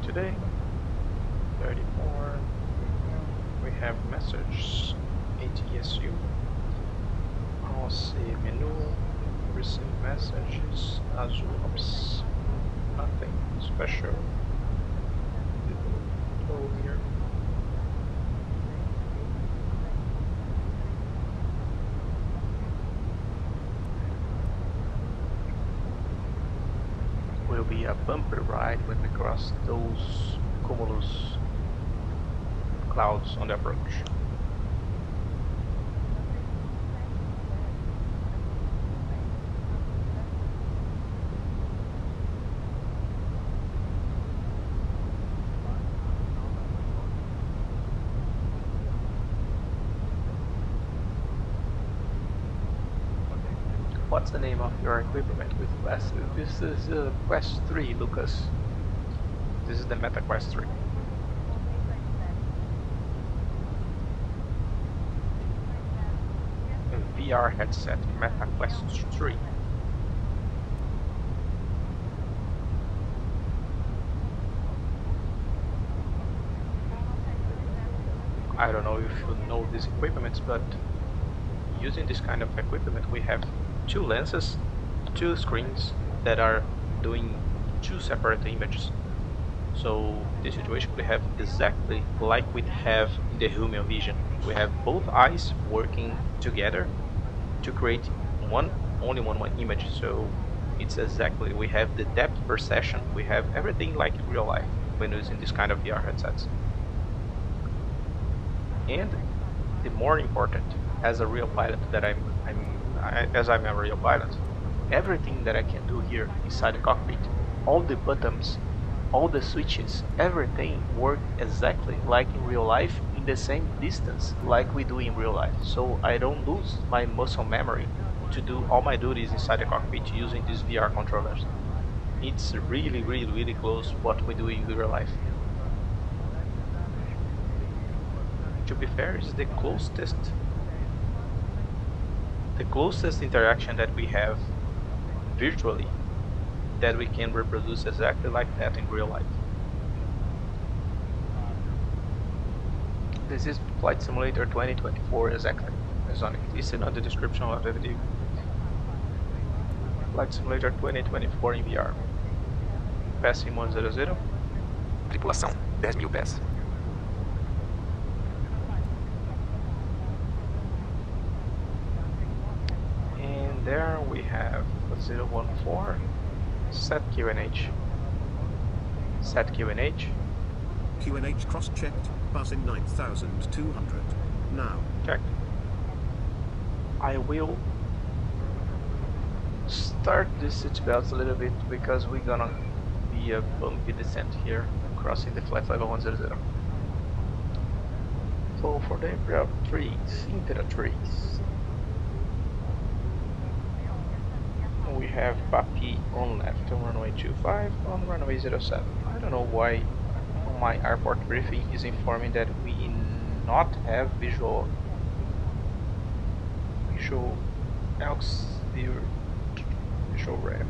Today, 34, we have message, ATSU, see menu, receive messages, ASUS, nothing special, go here. Will be a bumper ride when we cross those cumulus clouds on the approach. What's the name of your equipment with Quest? This is Quest 3, Lucas. This is the Meta Quest 3. A VR headset, Meta Quest 3. I don't know if you know these equipments, but using this kind of equipment we have two lenses, two screens that are doing two separate images. So in this situation we have exactly like we have in the human vision. We have both eyes working together to create only one image. So it's exactly, we have the depth perception, we have everything like in real life when using this kind of VR headsets. And the more important, as a real pilot that as I'm a real pilot, everything that I can do here inside the cockpit, all the buttons, all the switches, everything work exactly like in real life in the same distance like we do in real life. So I don't lose my muscle memory to do all my duties inside the cockpit using these VR controllers. It's really close what we do in real life. To be fair, it's the closest interaction that we have virtually that we can reproduce exactly like that in real life. This is Flight Simulator 2024 exactly, as on it's in the description of the video. Flight Simulator 2024 em VR. Passing 100. Tripulação, 10.000 pés. And there we have 014. Set QNH. Set QNH. QNH cross-checked, passing 9,200. Now. Check. I will start the seatbelts a little bit because we're gonna be a bumpy descent here, crossing the flight level 100. So for the Imperatriz, we have Papi on left on runway 25 on runway 07. I don't know why my airport briefing is informing that we not have visual rev.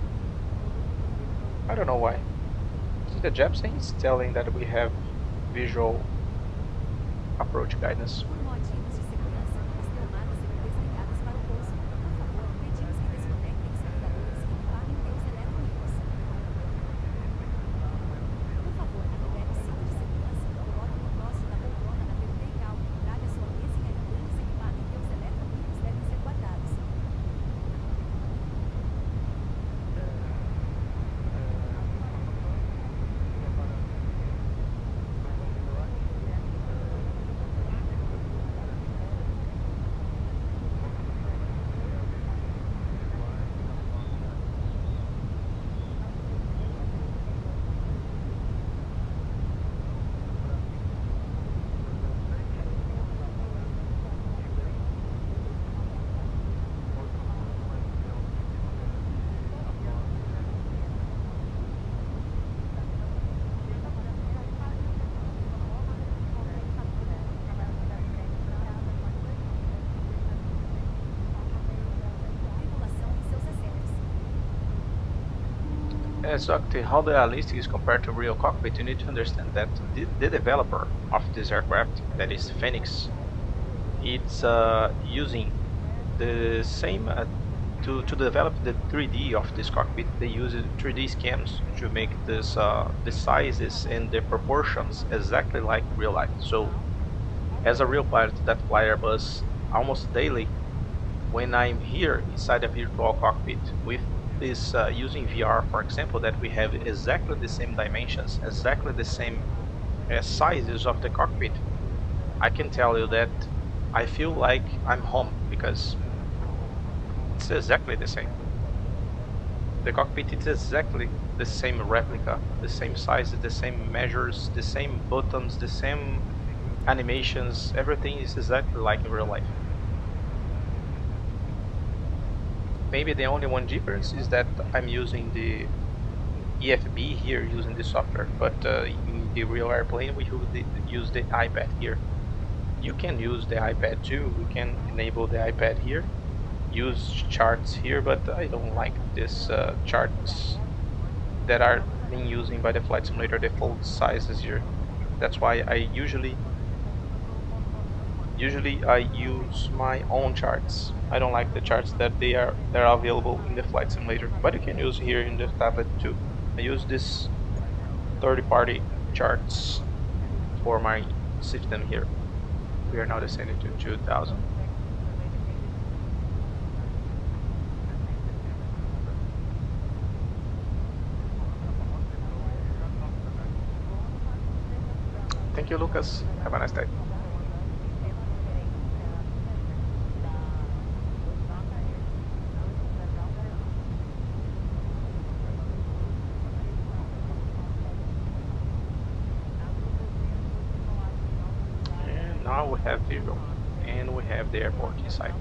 I don't know why. The Japsen is telling that we have visual approach guidance. Exactly how the realistic is compared to real cockpit, you need to understand that the developer of this aircraft, that is Phoenix, it's using the same to develop the 3D of this cockpit. They use 3D scans to make this the sizes and the proportions exactly like real life. So as a real pilot that fly Airbus almost daily, when I'm here inside a virtual cockpit with this using VR, for example, that we have exactly the same dimensions, exactly the same sizes of the cockpit, I can tell you that I feel like I'm home because it's exactly the same. The cockpit is exactly the same replica, the same sizes, the same measures, the same buttons, the same animations. Everything is exactly like in real life. Maybe the only one difference is that I'm using the EFB here using the software, but in the real airplane we use the iPad here. You can use the iPad too. We can enable the iPad here, use charts here, but I don't like this charts that are being used by the flight simulator default sizes here. That's why I usually I use my own charts. I don't like the charts that are available in the flight simulator, but you can use here in the tablet too. I use this third-party charts for my system here. We are now descending to 2000. Thank you, Lucas. Have a nice day. And now we have Vigo, and we have the airport in sight.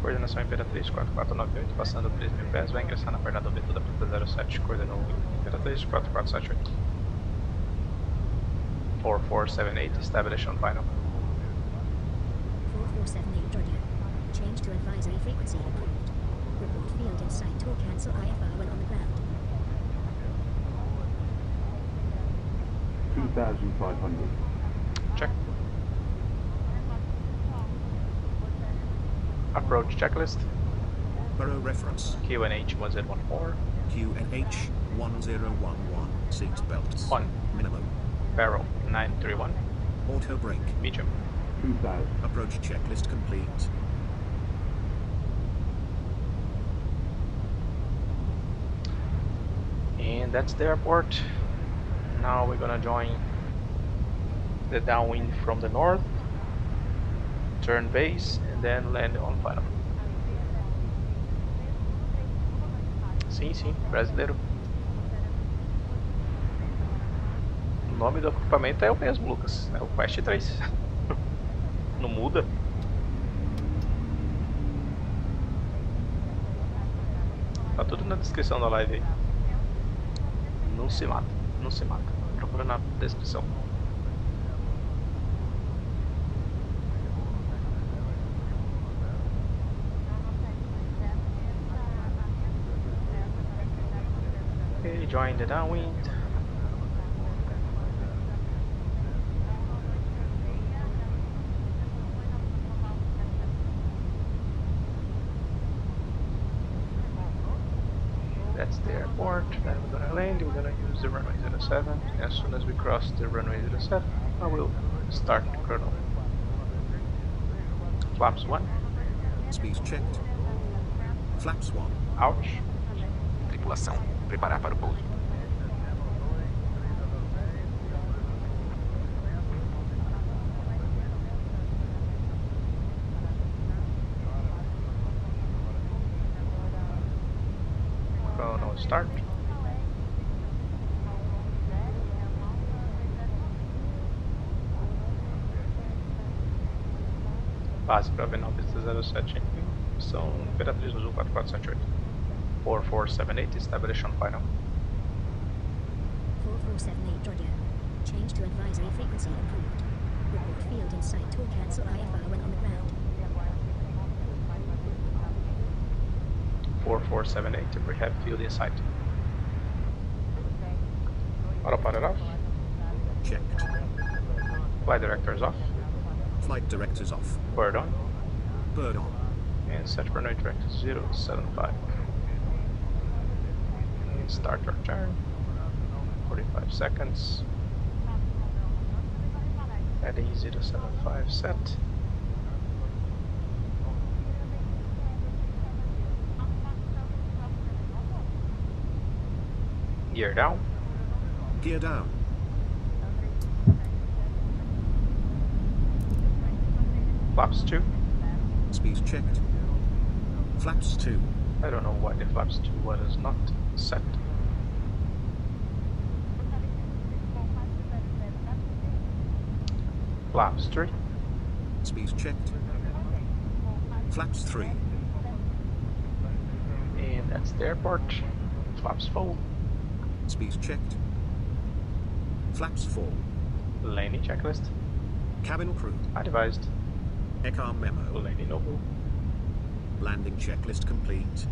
Coordenação Imperatriz 4498, passando 3.000 pés, vai ingressar na perna do vento da pista 07, coordenou Imperatriz 4478. 4478, establish on final. 4478, Roger. Change to advisory frequency approved. Report field in sight or cancel IFR when on the ground. 2,500. Check. Approach checklist. Burrow reference. QNH 1014. QNH 1011. Seat belts. 1. Minimum. Barrel 931. Auto brake. Medium. 2,000. Approach checklist complete. And that's the airport. Now we're gonna join the downwind from the north, turn base, and then land on final. Sim, sim, brasileiro. O nome do equipamento é o mesmo, Lucas. É o Quest 3. Não muda. Tá tudo na descrição da live aí. Não se mata, não se mata. Procura na descrição. Okay, join the downwind. That's the airport. Then we're gonna land. We're gonna use the runway 07. As soon as we cross the runway 07, I will start the chrono. Flaps 1. Speed checked. Flaps 1. Ouch. Tripulação, preparar para o pouso. Chrono start. Base para V9 07. São Imperatriz Azul 4478. 4478, establish on final. 4478, Roger. Change to advisory frequency approved. Report field in sight or cancel IFR when on the ground. 4478, we have field in sight. Autopilot off. Checked. Flight directors off. Flight directors off. Bird on. Bird on. And set runway direct 075. And start our turn. 45 seconds. Heading 075 set. Gear down. Gear down. Flaps 2. Speed checked. Flaps 2. I don't know why the flaps 2 was not set. Flaps 3. Speed checked. Flaps 3. And that's the airport. Flaps 4. Speed checked. Flaps 4. Landing checklist. Cabin crew. Advised. ECAR memo. Landing noble. Landing checklist complete.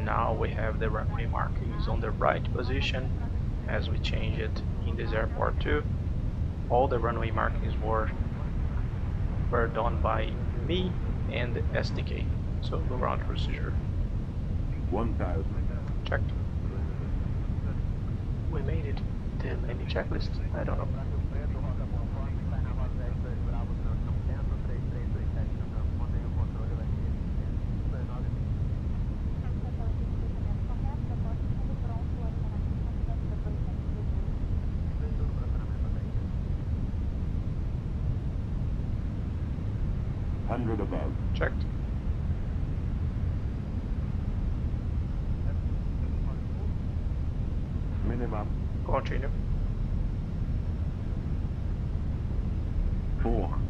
Now we have the runway markings on the right position as we change it in this airport too. All the runway markings were done by me and the SDK. So the ground procedure. 1000. Checked. We made it. The landing checklist. I don't know. Above. Checked. Minimum. Continue. 400.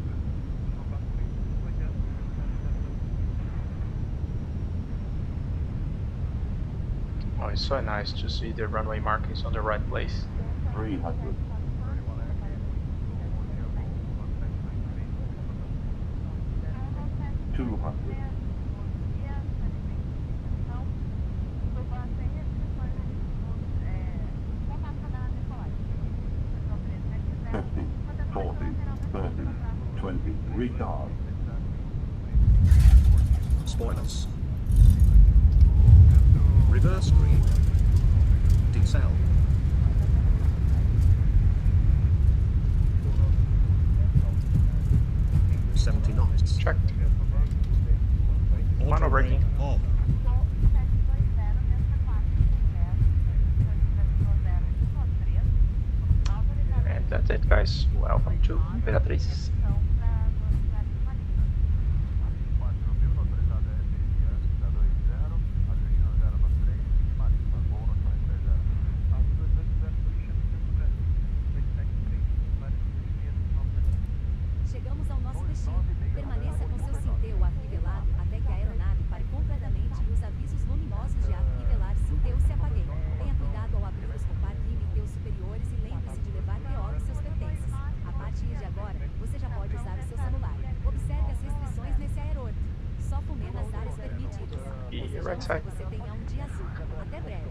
Oh, it's so nice to see the runway markings on the right place. 300. 200. 50, 40, 30, 20, retard. Spoilers. Reverse green. Decel. knots. Checked. Mono braking. On. And that's it, guys. Welcome to Imperatriz. Chegamos ao nosso destino. Permaneça com seu cintel afivelado até que a aeronave pare completamente e os avisos luminosos de afivelar cintel se apaguem. Tenha cuidado ao abrir os compartimentos superiores e lembre-se de levar PO e seus pertences. A partir de agora, você já pode usar o seu celular. Observe as restrições nesse aeroporto. Só fumê nas áreas permitidas. Desejamos que você tenha um dia azul. Até breve.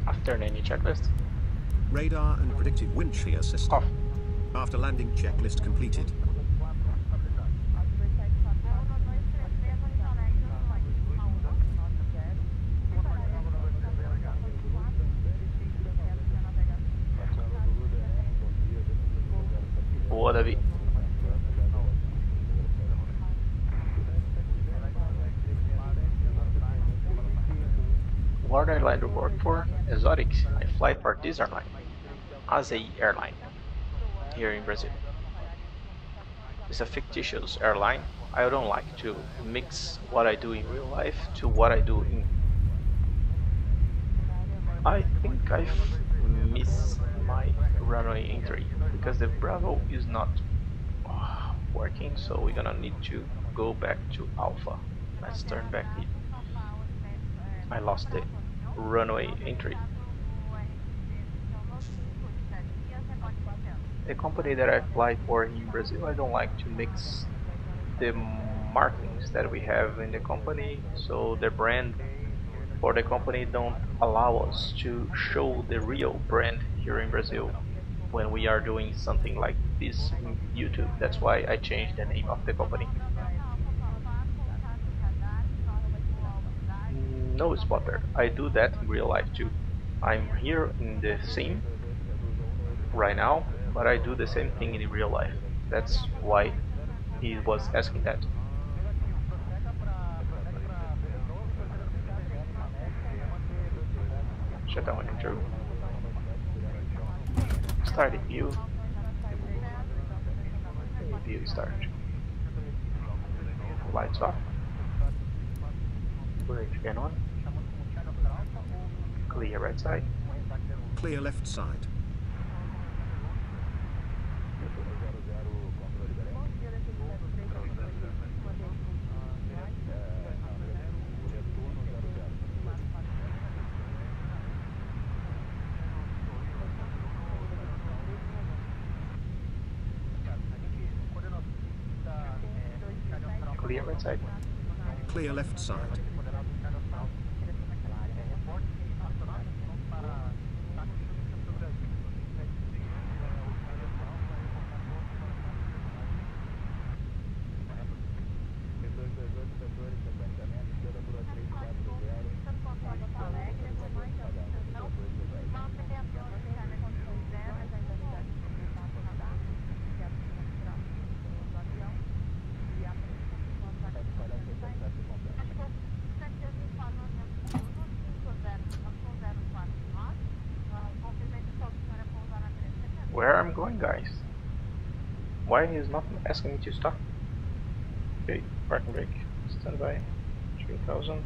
After landing checklist. Radar and predicted wind shear system. Off. After landing checklist completed. Boa, Davi. What airline do you work for? STRIX. I fly for this airline. ASUS airline. Here in Brazil. It's a fictitious airline. I don't like to mix what I do in real life to what I do in... I think I missed my runway entry because the Bravo is not working, so we're gonna need to go back to Alpha. Let's turn back here. I lost the runway entry. the company that I apply for in Brazil, I don't like to mix the markings that we have in the company, so the brand for the company don't allow us to show the real brand here in Brazil when we are doing something like this in YouTube. That's why I changed the name of the company. No spotter. I do that in real life too. I'm here in the scene right now, but I do the same thing in real life. That's why he was asking that. Shut down intro. Starting view. View start. Lights off. Bridge again on. Clear right side. Clear left side. Clear right side. Clear left side. Where I'm going, guys? Why is not asking me to stop? Okay, parking brake, standby, 3000.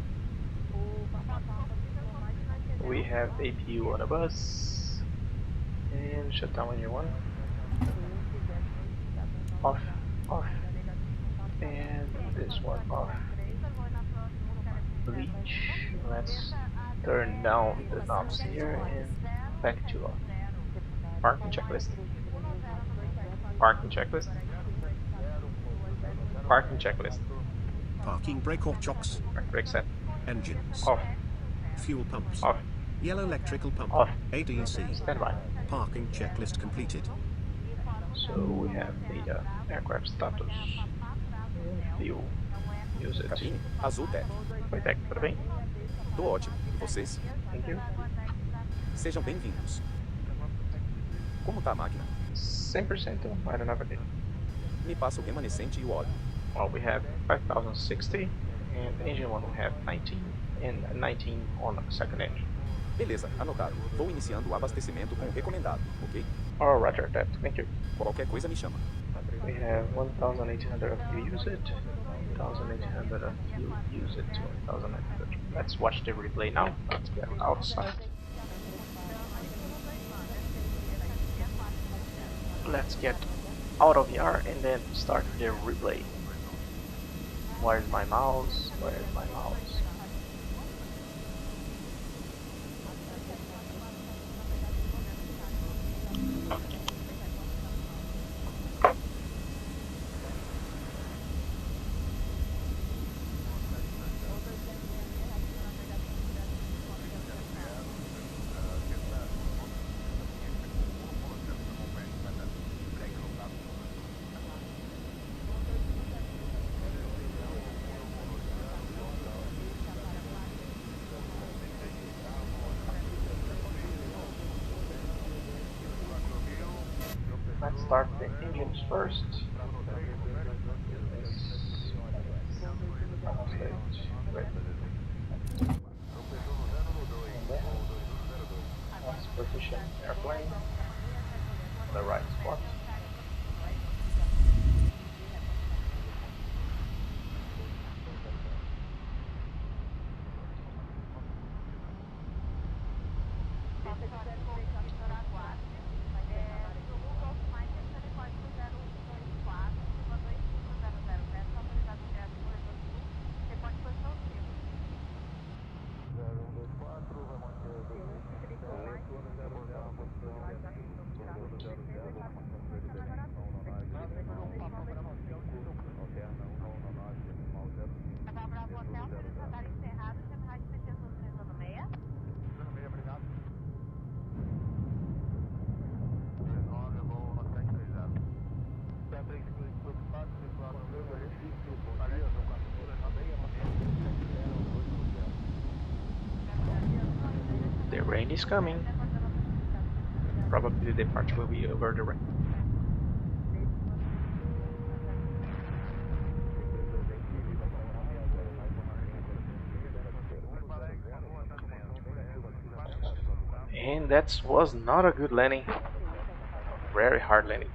We have APU on a bus, and shut down your one. Off, off, and this one off. Bleach. Let's turn down the knobs here and back to off. Parking checklist. Parking checklist. Parking checklist. Parking brake or chocks. Parking brake set. Engines. Off. Fuel pumps. Off. Yellow electrical pump. Off. ADC. Standby. Parking checklist completed. So we have data, aircraft status, fuel, usage. Cabine, ARZOPA. VoiceAttack, tudo bem? Tô ótimo. E vocês? Thank you. Sejam bem-vindos. Como tá a máquina? 100% aeronave. Me passa o remanescente e o óleo. Well, we have 5060, and engine 1 we have 19, and 19 on the second engine. Beleza, anotado. Vou iniciando o abastecimento com o recomendado, ok? Oh, roger that, thank you. Qualquer coisa me chama. We have 1800 of you use it, 1800 of you use it, 1900. Let's watch the replay now. Let's get outside. Let's get out of VR and then start the replay. Where's my mouse? Where's my mouse? Let's start the engines first. Let's position airplane on the right spot. The rain is coming. Probably the departure will be over the rain. And that was not a good landing. Very hard landing.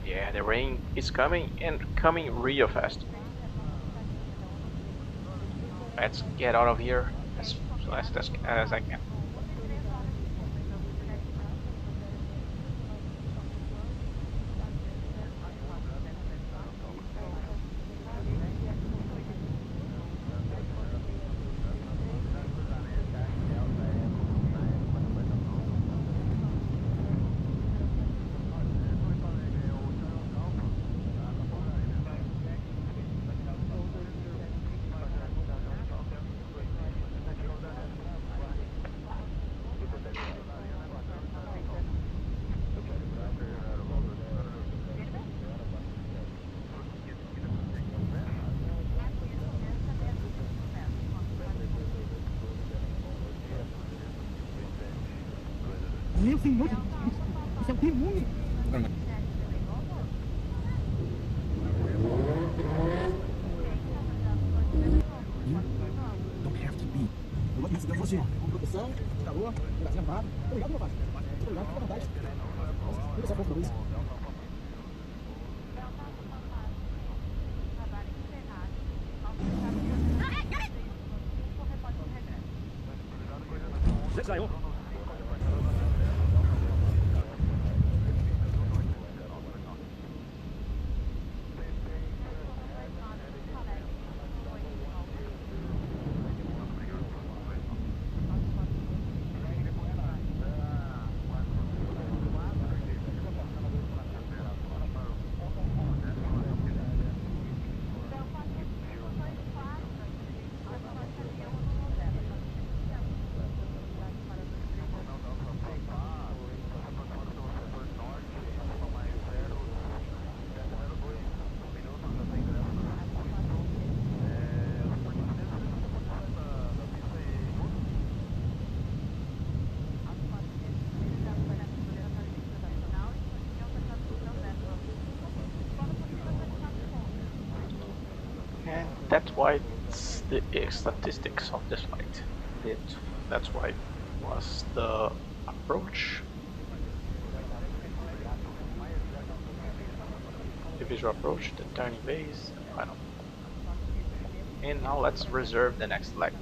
Yeah, the rain is coming and coming real fast. Let's get out of here as fast as I can. Meu senhor, isso é um demônio! Don't have to be. Eu vou te você, com proteção, calor, gracinha armada. Obrigado, meu pai. Obrigado, fica à vontade. Fica só por isso. Já saiu. that's why it's the statistics of this flight. That's why it was the approach, the visual approach, the turning base, and final. And now let's reserve the next leg.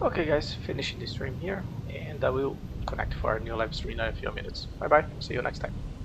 Okay guys, finishing the stream here, and I will connect for our new live stream in a few minutes. Bye bye, see you next time.